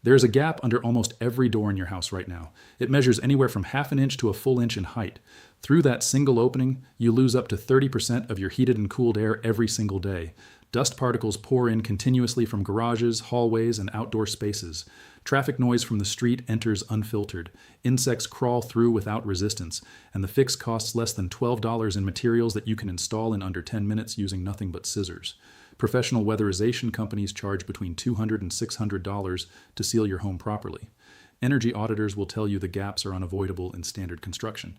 There's a gap under almost every door in your house right now. It measures anywhere from half an inch to a full inch in height. Through that single opening, you lose up to 30% of your heated and cooled air every single day. Dust particles pour in continuously from garages, hallways, and outdoor spaces. Traffic noise from the street enters unfiltered. Insects crawl through without resistance, and the fix costs less than $12 in materials that you can install in under 10 minutes using nothing but scissors. Professional weatherization companies charge between $200 and $600 to seal your home properly. Energy auditors will tell you the gaps are unavoidable in standard construction.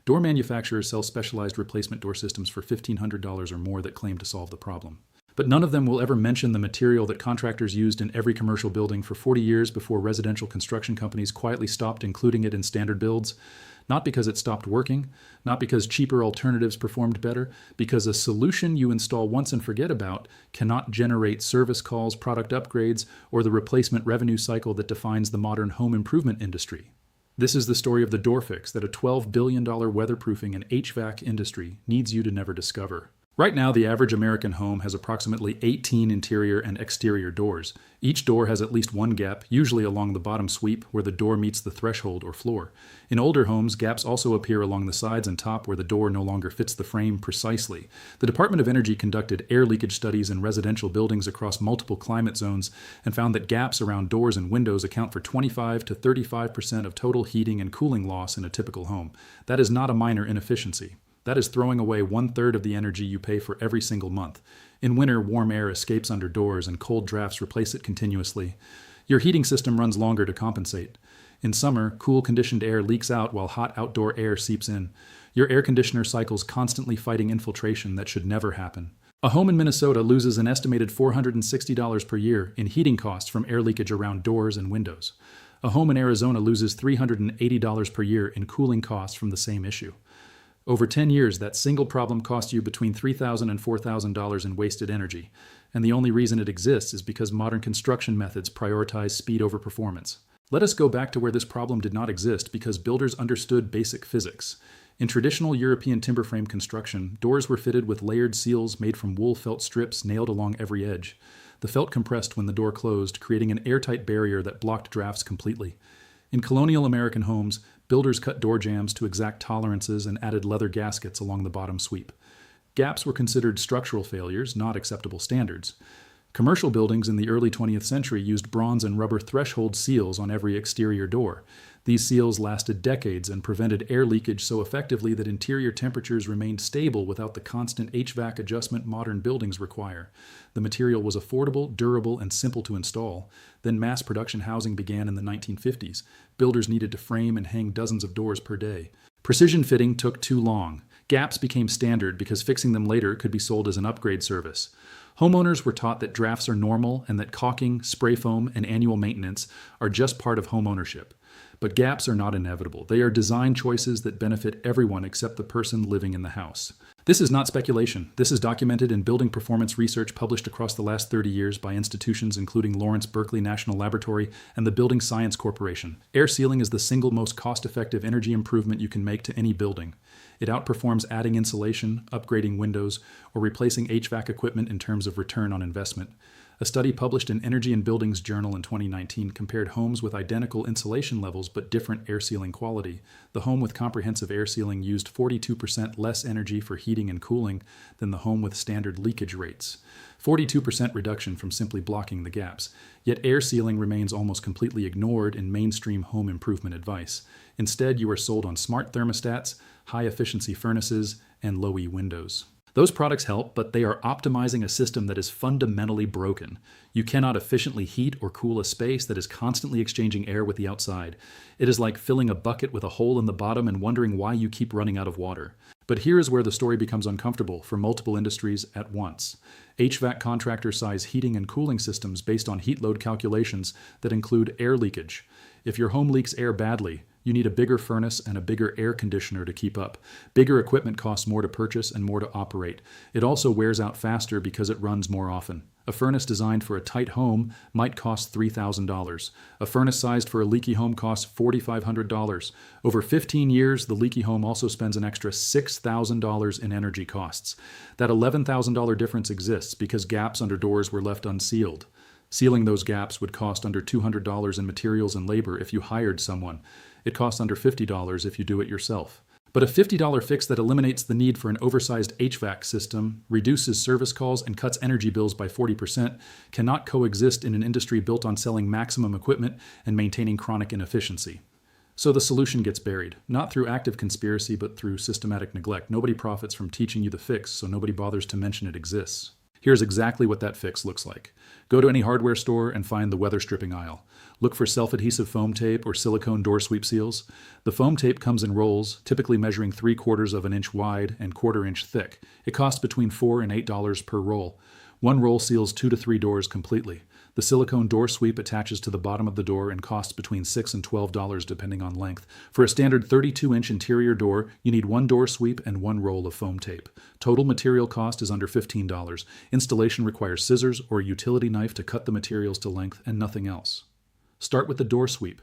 Door manufacturers sell specialized replacement door systems for $1,500 or more that claim to solve the problem. But none of them will ever mention the material that contractors used in every commercial building for 40 years before residential construction companies quietly stopped including it in standard builds. Not because it stopped working, not because cheaper alternatives performed better, because a solution you install once and forget about cannot generate service calls, product upgrades, or the replacement revenue cycle that defines the modern home improvement industry. This is the story of the door fix that a $12 billion weatherproofing and HVAC industry needs you to never discover. Right now, the average American home has approximately 18 interior and exterior doors. Each door has at least one gap, usually along the bottom sweep where the door meets the threshold or floor. In older homes, gaps also appear along the sides and top where the door no longer fits the frame precisely. The Department of Energy conducted air leakage studies in residential buildings across multiple climate zones and found that gaps around doors and windows account for 25 to 35% of total heating and cooling loss in a typical home. That is not a minor inefficiency. That is throwing away 1/3 of the energy you pay for every single month. In winter, warm air escapes under doors and cold drafts replace it continuously. Your heating system runs longer to compensate. In summer, cool conditioned air leaks out while hot outdoor air seeps in. Your air conditioner cycles constantly fighting infiltration that should never happen. A home in Minnesota loses an estimated $460 per year in heating costs from air leakage around doors and windows. A home in Arizona loses $380 per year in cooling costs from the same issue. Over 10 years, that single problem cost you between $3,000 and $4,000 in wasted energy, and the only reason it exists is because modern construction methods prioritize speed over performance. Let us go back to where this problem did not exist because builders understood basic physics. In traditional European timber frame construction, doors were fitted with layered seals made from wool felt strips nailed along every edge. The felt compressed when the door closed, creating an airtight barrier that blocked drafts completely. In colonial American homes, builders cut door jambs to exact tolerances and added leather gaskets along the bottom sweep. Gaps were considered structural failures, not acceptable standards. Commercial buildings in the early 20th century used bronze and rubber threshold seals on every exterior door. These seals lasted decades and prevented air leakage so effectively that interior temperatures remained stable without the constant HVAC adjustment modern buildings require. The material was affordable, durable, and simple to install. Then mass production housing began in the 1950s. Builders needed to frame and hang dozens of doors per day. Precision fitting took too long. Gaps became standard because fixing them later could be sold as an upgrade service. Homeowners were taught that drafts are normal and that caulking, spray foam, and annual maintenance are just part of home ownership. But gaps are not inevitable. They are design choices that benefit everyone except the person living in the house. This is not speculation. This is documented in building performance research published across the last 30 years by institutions including Lawrence Berkeley National Laboratory and the Building Science Corporation. Air sealing is the single most cost-effective energy improvement you can make to any building. It outperforms adding insulation, upgrading windows, or replacing HVAC equipment in terms of return on investment. A study published in Energy and Buildings Journal in 2019 compared homes with identical insulation levels but different air sealing quality. The home with comprehensive air sealing used 42% less energy for heating and cooling than the home with standard leakage rates. 42% reduction from simply blocking the gaps. Yet air sealing remains almost completely ignored in mainstream home improvement advice. Instead, you are sold on smart thermostats, high-efficiency furnaces, and low-E windows. Those products help, but they are optimizing a system that is fundamentally broken. You cannot efficiently heat or cool a space that is constantly exchanging air with the outside. It is like filling a bucket with a hole in the bottom and wondering why you keep running out of water. But here is where the story becomes uncomfortable for multiple industries at once. HVAC contractors size heating and cooling systems based on heat load calculations that include air leakage. If your home leaks air badly, you need a bigger furnace and a bigger air conditioner to keep up. Bigger equipment costs more to purchase and more to operate. It also wears out faster because it runs more often. A furnace designed for a tight home might cost $3,000. A furnace sized for a leaky home costs $4,500. Over 15 years, the leaky home also spends an extra $6,000 in energy costs. That $11,000 difference exists because gaps under doors were left unsealed. Sealing those gaps would cost under $200 in materials and labor if you hired someone. It costs under $50 if you do it yourself. But a $50 fix that eliminates the need for an oversized HVAC system, reduces service calls, and cuts energy bills by 40% cannot coexist in an industry built on selling maximum equipment and maintaining chronic inefficiency. So the solution gets buried, not through active conspiracy, but through systematic neglect. Nobody profits from teaching you the fix, so nobody bothers to mention it exists. Here's exactly what that fix looks like. Go to any hardware store and find the weather stripping aisle. Look for self-adhesive foam tape or silicone door sweep seals. The foam tape comes in rolls, typically measuring 3/4 of an inch wide and 1/4 inch thick. It costs between $4 and $8 per roll. One roll seals 2 to 3 doors completely. The silicone door sweep attaches to the bottom of the door and costs between $6 and $12 depending on length. For a standard 32-inch interior door, you need one door sweep and one roll of foam tape. Total material cost is under $15. Installation requires scissors or a utility knife to cut the materials to length and nothing else. Start with the door sweep.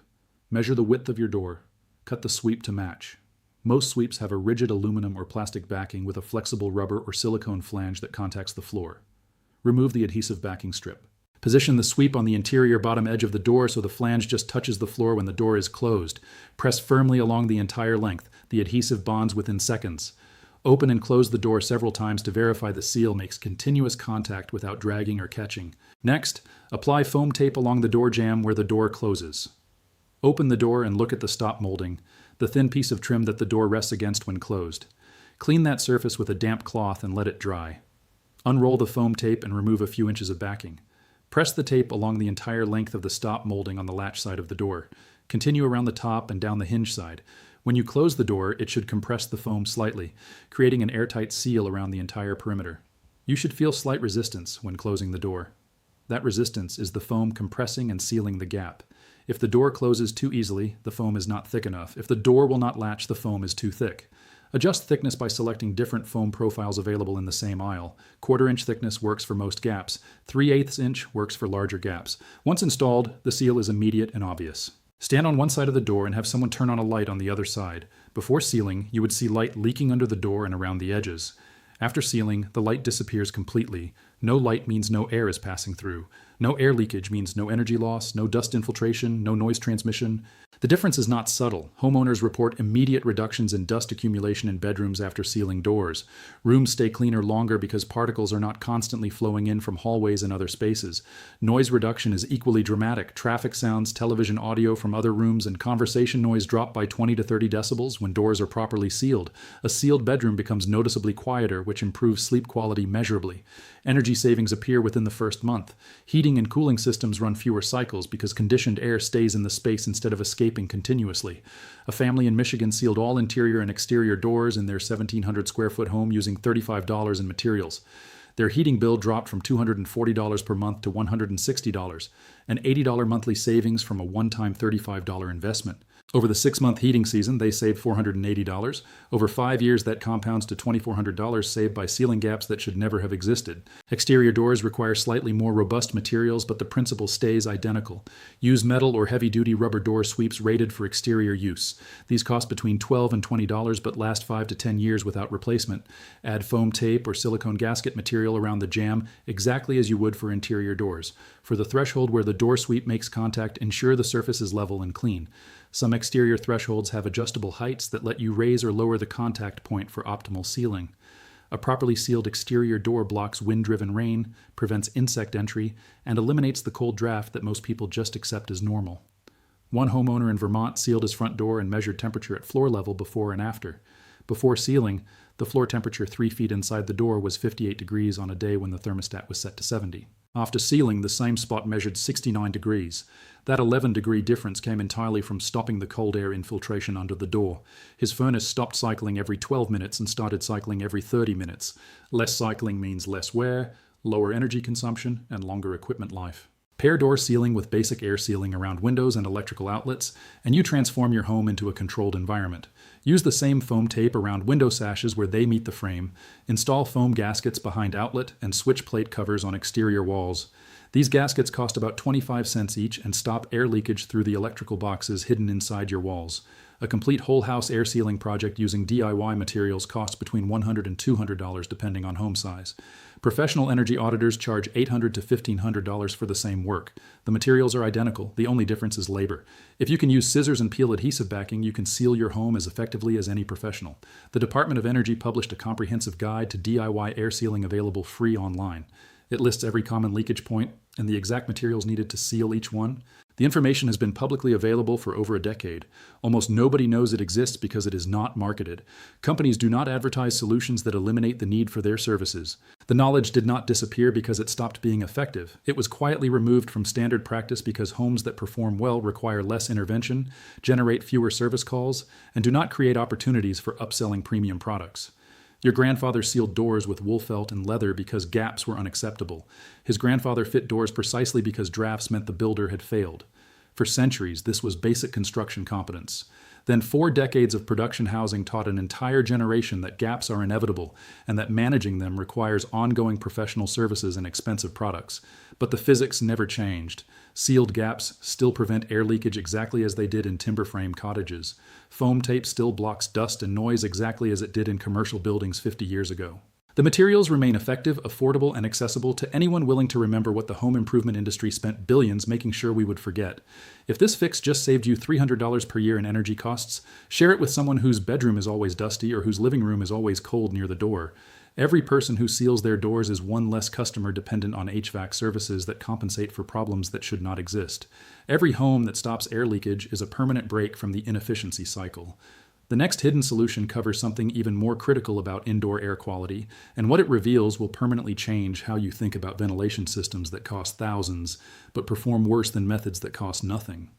Measure the width of your door. Cut the sweep to match. Most sweeps have a rigid aluminum or plastic backing with a flexible rubber or silicone flange that contacts the floor. Remove the adhesive backing strip. Position the sweep on the interior bottom edge of the door so the flange just touches the floor when the door is closed. Press firmly along the entire length. The adhesive bonds within seconds. Open and close the door several times to verify the seal makes continuous contact without dragging or catching. Next, apply foam tape along the door jamb where the door closes. Open the door and look at the stop molding, the thin piece of trim that the door rests against when closed. Clean that surface with a damp cloth and let it dry. Unroll the foam tape and remove a few inches of backing. Press the tape along the entire length of the stop molding on the latch side of the door. Continue around the top and down the hinge side. When you close the door, it should compress the foam slightly, creating an airtight seal around the entire perimeter. You should feel slight resistance when closing the door. That resistance is the foam compressing and sealing the gap. If the door closes too easily, the foam is not thick enough. If the door will not latch, the foam is too thick. Adjust thickness by selecting different foam profiles available in the same aisle. 1/4 inch thickness works for most gaps. 3/8 inch works for larger gaps. Once installed, the seal is immediate and obvious. Stand on one side of the door and have someone turn on a light on the other side. Before sealing, you would see light leaking under the door and around the edges. After sealing, the light disappears completely. No light means no air is passing through. No air leakage means no energy loss, no dust infiltration, no noise transmission. The difference is not subtle. Homeowners report immediate reductions in dust accumulation in bedrooms after sealing doors. Rooms stay cleaner longer because particles are not constantly flowing in from hallways and other spaces. Noise reduction is equally dramatic. Traffic sounds, television audio from other rooms, and conversation noise drop by 20 to 30 decibels when doors are properly sealed. A sealed bedroom becomes noticeably quieter, which improves sleep quality measurably. Energy savings appear within the first month. Heating and cooling systems run fewer cycles because conditioned air stays in the space instead of escaping continuously. A family in Michigan sealed all interior and exterior doors in their 1,700 square foot home using $35 in materials. Their heating bill dropped from $240 per month to $160, an $80 monthly savings from a one-time $35 investment. Over the 6-month heating season, they saved $480. Over 5 years, that compounds to $2,400 saved by sealing gaps that should never have existed. Exterior doors require slightly more robust materials, but the principle stays identical. Use metal or heavy-duty rubber door sweeps rated for exterior use. These cost between $12 and $20 but last 5 to 10 years without replacement. Add foam tape or silicone gasket material around the jamb exactly as you would for interior doors. For the threshold where the door sweep makes contact, ensure the surface is level and clean. Some exterior thresholds have adjustable heights that let you raise or lower the contact point for optimal sealing. A properly sealed exterior door blocks wind-driven rain, prevents insect entry, and eliminates the cold draft that most people just accept as normal. One homeowner in Vermont sealed his front door and measured temperature at floor level before and after. Before sealing, the floor temperature 3 feet inside the door was 58 degrees on a day when the thermostat was set to 70. After sealing, the same spot measured 69 degrees. That 11-degree difference came entirely from stopping the cold air infiltration under the door. His furnace stopped cycling every 12 minutes and started cycling every 30 minutes. Less cycling means less wear, lower energy consumption, and longer equipment life. Pair door sealing with basic air sealing around windows and electrical outlets, and you transform your home into a controlled environment. Use the same foam tape around window sashes where they meet the frame. Install foam gaskets behind outlet and switch plate covers on exterior walls. These gaskets cost about 25 cents each and stop air leakage through the electrical boxes hidden inside your walls. A complete whole house air sealing project using DIY materials costs between $100 and $200 depending on home size. Professional energy auditors charge $800 to $1,500 for the same work. The materials are identical, the only difference is labor. If you can use scissors and peel adhesive backing, you can seal your home as effectively as any professional. The Department of Energy published a comprehensive guide to DIY air sealing available free online. It lists every common leakage point and the exact materials needed to seal each one. The information has been publicly available for over a decade. Almost nobody knows it exists because it is not marketed. Companies do not advertise solutions that eliminate the need for their services. The knowledge did not disappear because it stopped being effective. It was quietly removed from standard practice because homes that perform well require less intervention, generate fewer service calls, and do not create opportunities for upselling premium products. Your grandfather sealed doors with wool felt and leather because gaps were unacceptable. His grandfather fit doors precisely because drafts meant the builder had failed. For centuries, this was basic construction competence. Then 4 decades of production housing taught an entire generation that gaps are inevitable and that managing them requires ongoing professional services and expensive products. But the physics never changed. Sealed gaps still prevent air leakage exactly as they did in timber frame cottages. Foam tape still blocks dust and noise exactly as it did in commercial buildings 50 years ago. The materials remain effective, affordable, and accessible to anyone willing to remember what the home improvement industry spent billions making sure we would forget. If this fix just saved you $300 per year in energy costs, share it with someone whose bedroom is always dusty or whose living room is always cold near the door. Every person who seals their doors is one less customer dependent on HVAC services that compensate for problems that should not exist. Every home that stops air leakage is a permanent break from the inefficiency cycle. The next hidden solution covers something even more critical about indoor air quality, and what it reveals will permanently change how you think about ventilation systems that cost thousands, but perform worse than methods that cost nothing.